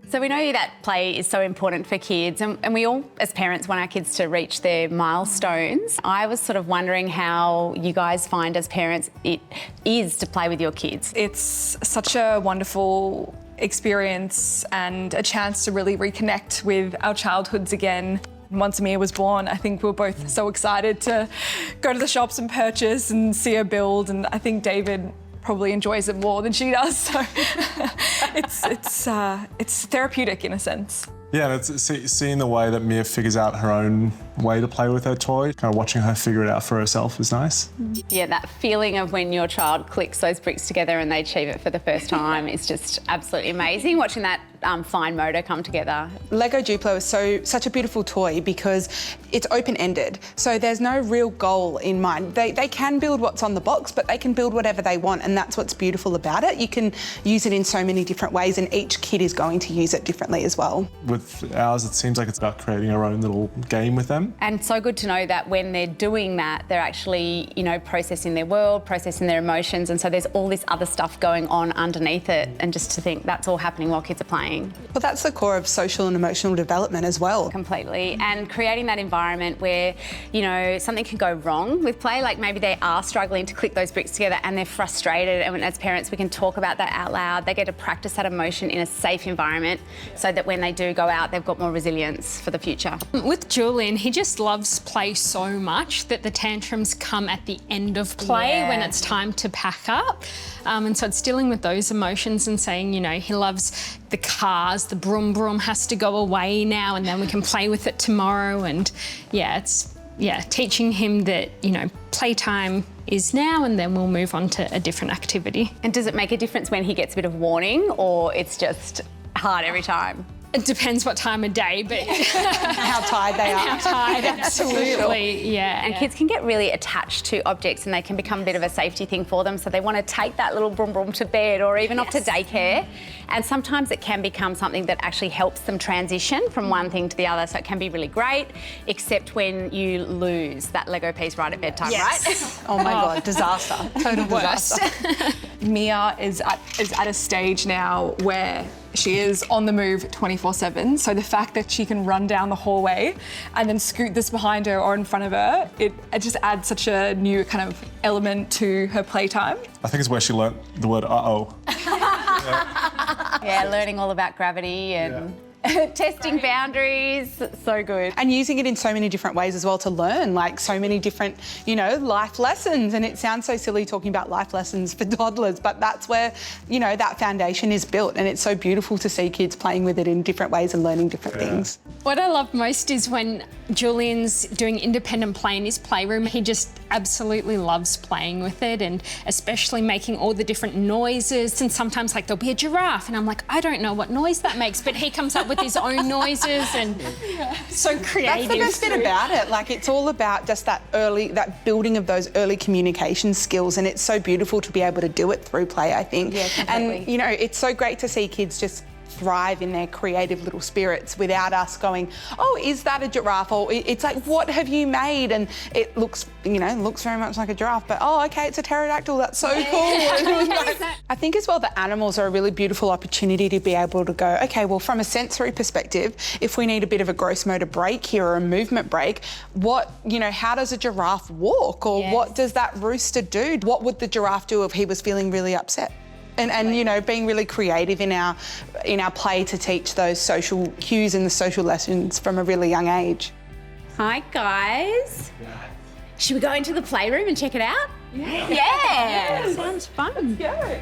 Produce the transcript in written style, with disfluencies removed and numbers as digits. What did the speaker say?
So we know that play is so important for kids and we all, as parents, want our kids to reach their milestones. I was sort of wondering how you guys find as parents it is to play with your kids. It's such a wonderful experience and a chance to really reconnect with our childhoods again. Once Amir was born, I think we were both so excited to go to the shops and purchase and see her build, and I think David probably enjoys it more than she does, so it's therapeutic in a sense. Yeah, and it's seeing the way that Mia figures out her own way to play with her toy, kind of watching her figure it out for herself is nice. Yeah, that feeling of when your child clicks those bricks together and they achieve it for the first time is just absolutely amazing, watching that fine motor come together. LEGO Duplo is such a beautiful toy because it's open-ended, so there's no real goal in mind. They can build what's on the box, but they can build whatever they want, and that's what's beautiful about it. You can use it in so many different ways, and each kid is going to use it differently as well. With ours, it seems like it's about creating our own little game with them. And so good to know that when they're doing that, they're actually, you know, processing their world, processing their emotions, and so there's all this other stuff going on underneath it, and just to think that's all happening while kids are playing. Well, that's the core of social and emotional development as well. Completely. And creating that environment where, you know, something can go wrong with play, like maybe they are struggling to click those bricks together and they're frustrated, and as parents we can talk about that out loud. They get to practice that emotion in a safe environment so that when they do go out, they've got more resilience for the future. With Julian, he just loves play so much that the tantrums come at the end of play when it's time to pack up. And so it's dealing with those emotions and saying, you know, he loves the cars, the broom broom has to go away now and then we can play with it tomorrow. And it's teaching him that, you know, playtime is now and then we'll move on to a different activity. And does it make a difference when he gets a bit of warning, or it's just hard every time? It depends what time of day, but How tired they are. how tired, absolutely, yeah. And kids can get really attached to objects and they can become a bit of a safety thing for them, so they want to take that little broom broom to bed or even off to daycare. And sometimes it can become something that actually helps them transition from one thing to the other, so it can be really great, except when you lose that Lego piece right at bedtime, right? Oh my God, disaster. Total disaster. Mia is at a stage now where she is on the move 24/7, so the fact that she can run down the hallway and then scoot this behind her or in front of her, it just adds such a new kind of element to her playtime. I think it's where she learnt the word uh-oh. Yeah, learning all about gravity and testing boundaries, so good. And using it in so many different ways as well to learn, like so many different, you know, life lessons. And it sounds so silly talking about life lessons for toddlers, but that's where, you know, that foundation is built. And it's so beautiful to see kids playing with it in different ways and learning different things. What I love most is when Julian's doing independent play in his playroom, he just absolutely loves playing with it, and especially making all the different noises. And sometimes like there'll be a giraffe and I'm like, I don't know what noise that makes, but he comes up with his own noises and so creative. That's the best bit about it. Like, it's all about just that building of those early communication skills, and it's so beautiful to be able to do it through play, I think. Yeah, completely. And, you know, it's so great to see kids just thrive in their creative little spirits without us going, oh, is that a giraffe? Or it's like, what have you made? And it looks, you know, looks very much like a giraffe, but oh, okay, it's a pterodactyl. That's so cool. I think as well, the animals are a really beautiful opportunity to be able to go, okay, well, from a sensory perspective, if we need a bit of a gross motor break here or a movement break, what, you know, how does a giraffe walk? Or what does that rooster do? What would the giraffe do if he was feeling really upset? And you know, being really creative in our play to teach those social cues and the social lessons from a really young age. Hi, guys. Should we go into the playroom and check it out? Yeah. Sounds fun. Let's go.